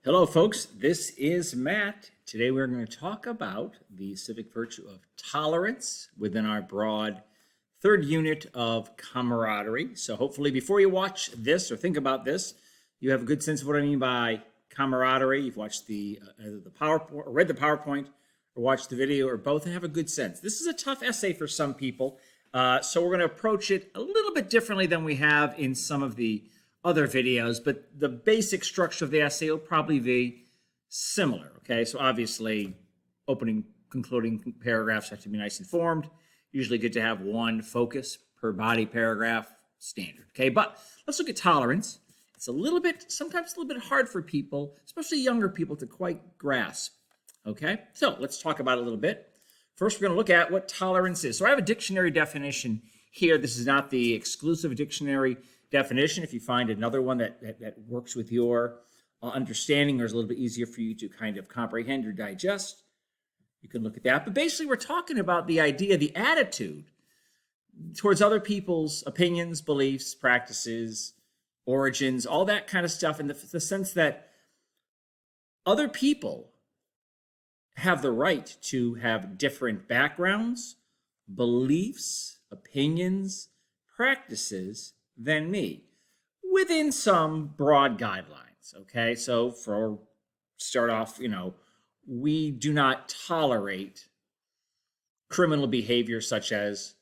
Hello, folks. This is Matt. Today we're going to talk about the civic virtue of tolerance within our broad third unit of camaraderie. So hopefully before you watch this or think about this, you have a good sense of what I mean by camaraderie. You've watched the PowerPoint, or read the PowerPoint, or watched the video, or both, and have a good sense. This is a tough essay for some people, so we're going to approach it a little bit differently than we have in some of the other videos, but the basic structure of the essay will probably be similar, okay? So obviously, opening, concluding paragraphs have to be nice and formed. Usually good to have one focus per body paragraph, standard, okay? But let's look at tolerance. It's sometimes a little bit hard for people, especially younger people, to quite grasp, okay? So let's talk about it a little bit. First, we're going to look at what tolerance is. So I have a dictionary definition here. This is not the exclusive dictionary definition. If you find another one that works with your understanding or is a little bit easier for you to kind of comprehend or digest, you can look at that. But basically, we're talking about the idea, the attitude towards other people's opinions, beliefs, practices, origins, all that kind of stuff, in the sense that other people have the right to have different backgrounds, beliefs, opinions, practices than me, within some broad guidelines, okay? So for start off, we do not tolerate criminal behavior such as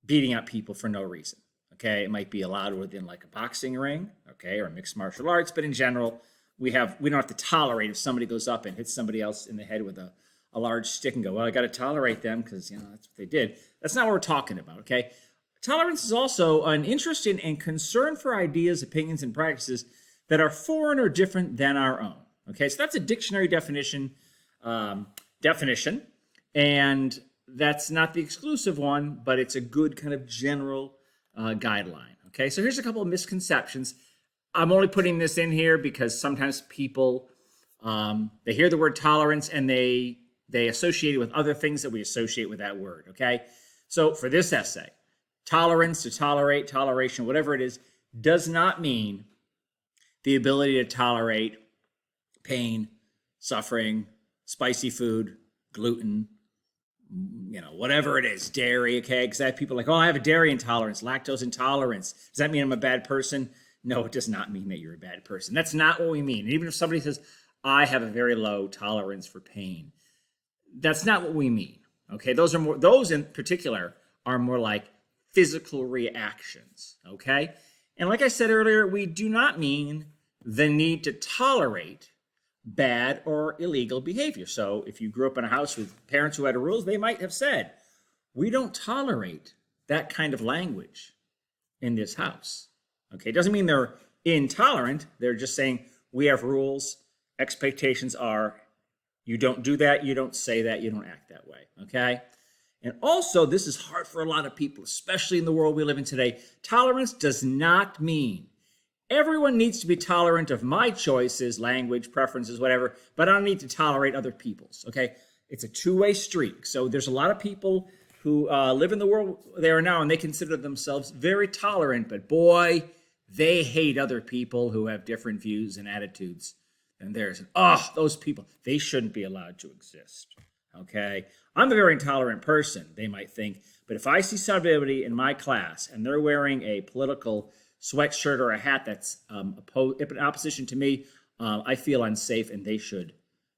beating up people for no reason, okay? It might be allowed within like a boxing ring, okay, or mixed martial arts, but in general, we don't have to tolerate if somebody goes up and hits somebody else in the head with a large stick and go, well, I got to tolerate them because, that's what they did. That's not what we're talking about, okay? Tolerance is also an interest in and concern for ideas, opinions, and practices that are foreign or different than our own. Okay, so that's a dictionary definition, and that's not the exclusive one, but it's a good kind of general guideline. Okay, so here's a couple of misconceptions. I'm only putting this in here because sometimes people, they hear the word tolerance and they associate it with other things that we associate with that word. Okay, so for this essay, tolerance, to tolerate, toleration, whatever it is, does not mean the ability to tolerate pain, suffering, spicy food, gluten, whatever it is, dairy, okay? Because I have people like, oh, I have a dairy intolerance, lactose intolerance. Does that mean I'm a bad person? No, it does not mean that you're a bad person. That's not what we mean. And even if somebody says, I have a very low tolerance for pain, that's not what we mean, okay? Those in particular are more like physical reactions, okay? And like I said earlier, we do not mean the need to tolerate bad or illegal behavior. So if you grew up in a house with parents who had rules, they might have said, we don't tolerate that kind of language in this house, okay? It doesn't mean they're intolerant. They're just saying, we have rules. Expectations are, you don't do that, you don't say that, you don't act that way, okay? And also, this is hard for a lot of people, especially in the world we live in today. Tolerance does not mean everyone needs to be tolerant of my choices, language, preferences, whatever, but I don't need to tolerate other people's, okay? It's a two-way street. So there's a lot of people who live in the world they are now, and they consider themselves very tolerant, but boy, they hate other people who have different views and attitudes than theirs. And those people, they shouldn't be allowed to exist. Okay, I'm a very intolerant person, they might think, but if I see somebody in my class and they're wearing a political sweatshirt or a hat that's in opposition to me, I feel unsafe, and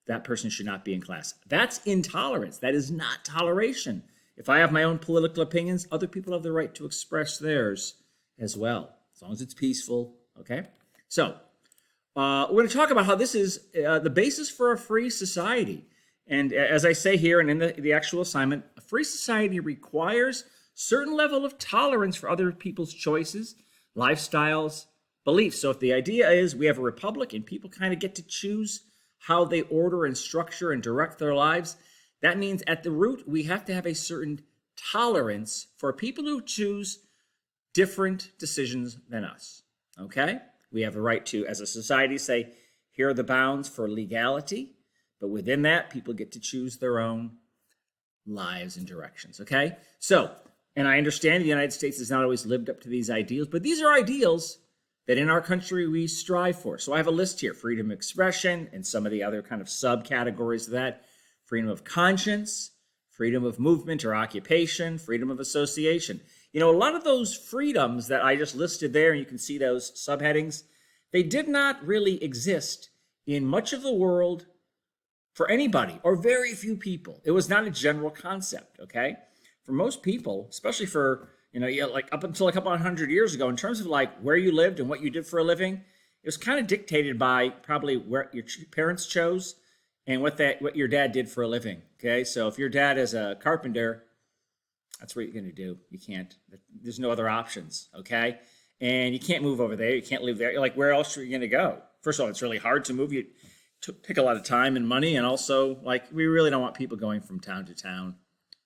that person should not be in class. That's intolerance. That is not toleration. If I have my own political opinions, other people have the right to express theirs as well, as long as it's peaceful, okay? So, we're going to talk about how this is the basis for a free society. And as I say here and in the actual assignment, a free society requires certain level of tolerance for other people's choices, lifestyles, beliefs. So if the idea is we have a republic and people kind of get to choose how they order and structure and direct their lives, that means at the root, we have to have a certain tolerance for people who choose different decisions than us, okay? We have a right to, as a society, say, here are the bounds for legality. But within that, people get to choose their own lives and directions, okay? So, and I understand the United States has not always lived up to these ideals, but these are ideals that in our country we strive for. So I have a list here: freedom of expression and some of the other kind of subcategories of that: freedom of conscience, freedom of movement or occupation, freedom of association. You know, a lot of those freedoms that I just listed there, and you can see those subheadings, they did not really exist in much of the world for anybody or very few people. It was not a general concept, okay? For most people, especially for, like up until a couple of hundred years ago, in terms of like where you lived and what you did for a living, it was kind of dictated by probably where your parents chose and what your dad did for a living, okay? So if your dad is a carpenter, that's what you're going to do. You can't. There's no other options, okay? And you can't move over there. You can't live there. You're like, where else are you going to go? First of all, it's really hard to move. You take a lot of time and money, and also, like, we really don't want people going from town to town.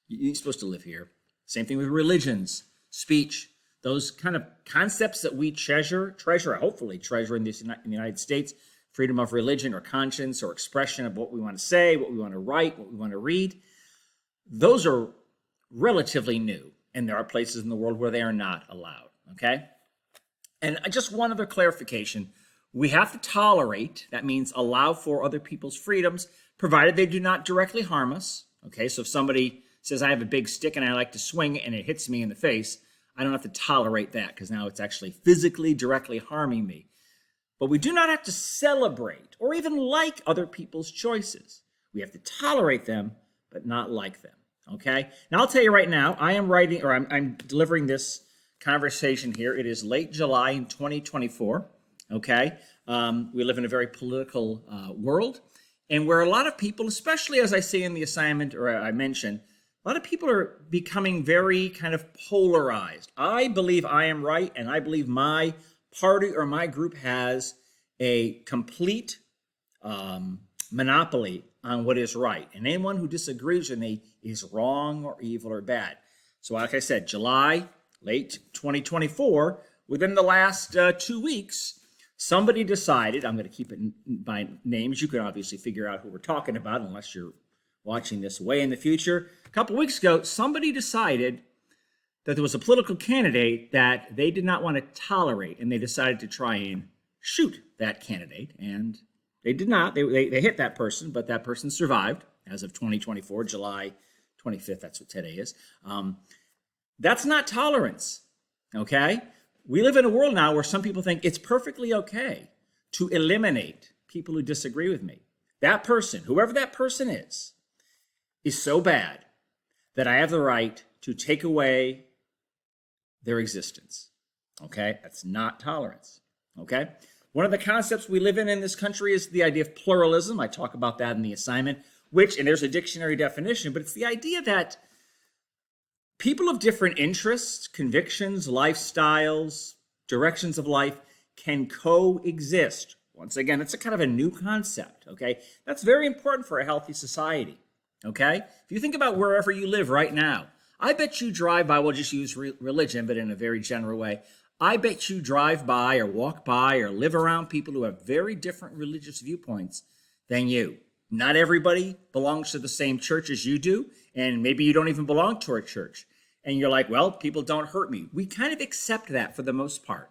You're supposed to live here. Same thing with religions, speech, those kind of concepts that we hopefully treasure in the United States. Freedom of religion or conscience or expression of what we want to say, what we want to write, what we want to read. Those are relatively new, and there are places in the world where they are not allowed, okay? And just one other clarification. We have to tolerate, that means allow for other people's freedoms, provided they do not directly harm us, okay? So if somebody says, I have a big stick and I like to swing it and it hits me in the face, I don't have to tolerate that because now it's actually physically directly harming me. But we do not have to celebrate or even like other people's choices. We have to tolerate them, but not like them, okay? Now, I'll tell you right now, I'm delivering this conversation here. It is late July in 2024, okay? We live in a very political world, and where a lot of people, especially as I say in the assignment, or I mentioned, a lot of people are becoming very kind of polarized. I believe I am right, and I believe my party or my group has a complete monopoly on what is right. And anyone who disagrees with me is wrong or evil or bad. So like I said, July, late 2024, within the last 2 weeks, somebody decided, I'm going to keep it by names. You can obviously figure out who we're talking about unless you're watching this way in the future. A couple weeks ago, somebody decided that there was a political candidate that they did not want to tolerate, and they decided to try and shoot that candidate. And they did not. They hit that person, but that person survived as of 2024, July 25th. That's what today is. That's not tolerance, okay? We live in a world now where some people think it's perfectly okay to eliminate people who disagree with me. That person, whoever that person is so bad that I have the right to take away their existence, okay? That's not tolerance, okay? One of the concepts we live in this country is the idea of pluralism. I talk about that in the assignment, which, and there's a dictionary definition, but it's the idea that people of different interests, convictions, lifestyles, directions of life can coexist. Once again, it's a kind of a new concept, okay? That's very important for a healthy society, okay? If you think about wherever you live right now, I bet you drive by, we'll just use religion, but in a very general way. I bet you drive by or walk by or live around people who have very different religious viewpoints than you. Not everybody belongs to the same church as you do, and maybe you don't even belong to a church. And you're like, well, people don't hurt me. We kind of accept that for the most part.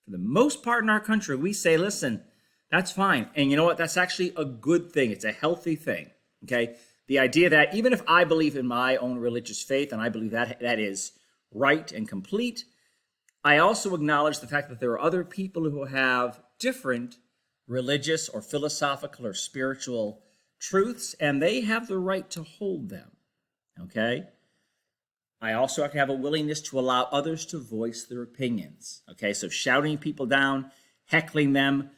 For the most part in our country, we say, listen, that's fine. And you know what? That's actually a good thing. It's a healthy thing, okay? The idea that even if I believe in my own religious faith, and I believe that is right and complete, I also acknowledge the fact that there are other people who have different religious or philosophical or spiritual truths, and they have the right to hold them, okay? I also have to have a willingness to allow others to voice their opinions, okay? So shouting people down, heckling them,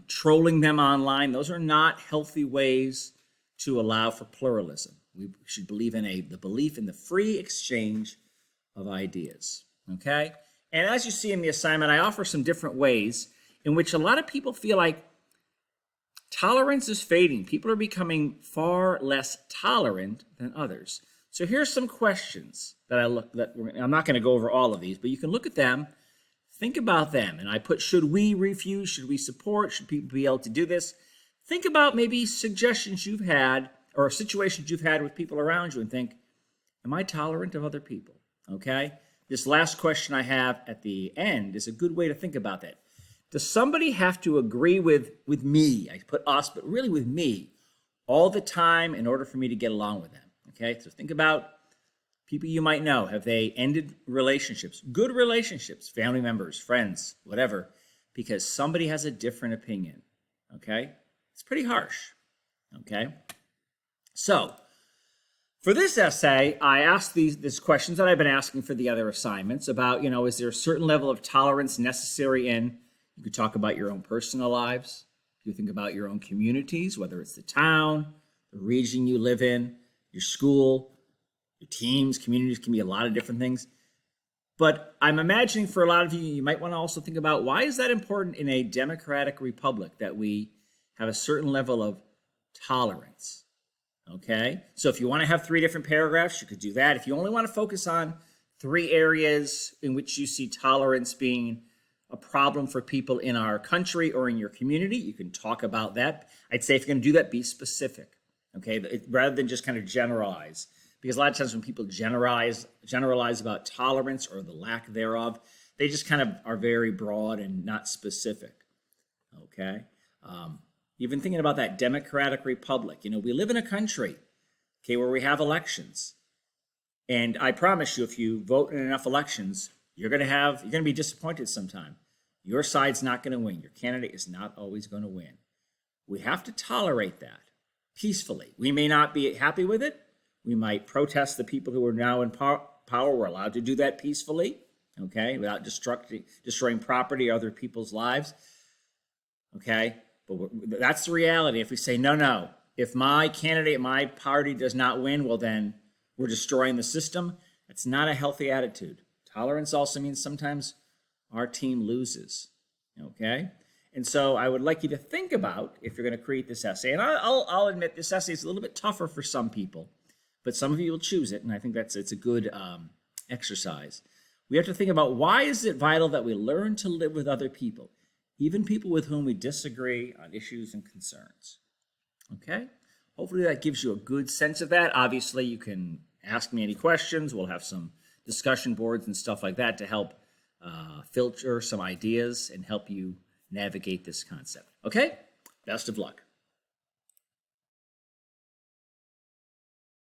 trolling them online, those are not healthy ways to allow for pluralism. We should believe in the belief in the free exchange of ideas, okay? And as you see in the assignment, I offer some different ways in which a lot of people feel like tolerance is fading. People are becoming far less tolerant than others. So here's some questions that I'm not going to go over all of these, but you can look at them, think about them. And I put, should we refuse? Should we support? Should people be able to do this? Think about maybe suggestions you've had or situations you've had with people around you and think, am I tolerant of other people? Okay? This last question I have at the end is a good way to think about that. Does somebody have to agree with me? I put us, but really with me all the time in order for me to get along with them? Okay, so think about people you might know. Have they ended relationships, good relationships, family members, friends, whatever, because somebody has a different opinion? Okay, it's pretty harsh. Okay, so for this essay, I asked these questions that I've been asking for the other assignments about, is there a certain level of tolerance necessary in, you could talk about your own personal lives, you think about your own communities, whether it's the town, the region you live in, your school, your teams, communities can be a lot of different things. But I'm imagining for a lot of you, you might want to also think about, why is that important in a democratic republic that we have a certain level of tolerance? Okay, so if you want to have 3 different paragraphs, you could do that. If you only want to focus on 3 areas in which you see tolerance being a problem for people in our country or in your community, you can talk about that. I'd say if you're going to do that, be specific, okay, rather than just kind of generalize. Because a lot of times when people generalize about tolerance or the lack thereof, they just kind of are very broad and not specific, okay? Even thinking about that democratic republic, we live in a country, okay, where we have elections. And I promise you, if you vote in enough elections, you're going to be disappointed sometime. Your side's not going to win. Your candidate is not always going to win. We have to tolerate that peacefully. We may not be happy with it. We might protest the people who are now in power. We're allowed to do that peacefully, okay, without destroying property or other people's lives, okay? But that's the reality. If we say, no, if my candidate, my party does not win, well, then we're destroying the system. That's not a healthy attitude. Tolerance also means sometimes our team loses, okay? And so I would like you to think about, if you're going to create this essay, and I'll admit this essay is a little bit tougher for some people, but some of you will choose it, and I think it's a good exercise. We have to think about, why is it vital that we learn to live with other people, even people with whom we disagree on issues and concerns? Okay? Hopefully that gives you a good sense of that. Obviously, you can ask me any questions. We'll have some discussion boards and stuff like that to help filter some ideas and help you navigate this concept. Okay? Best of luck.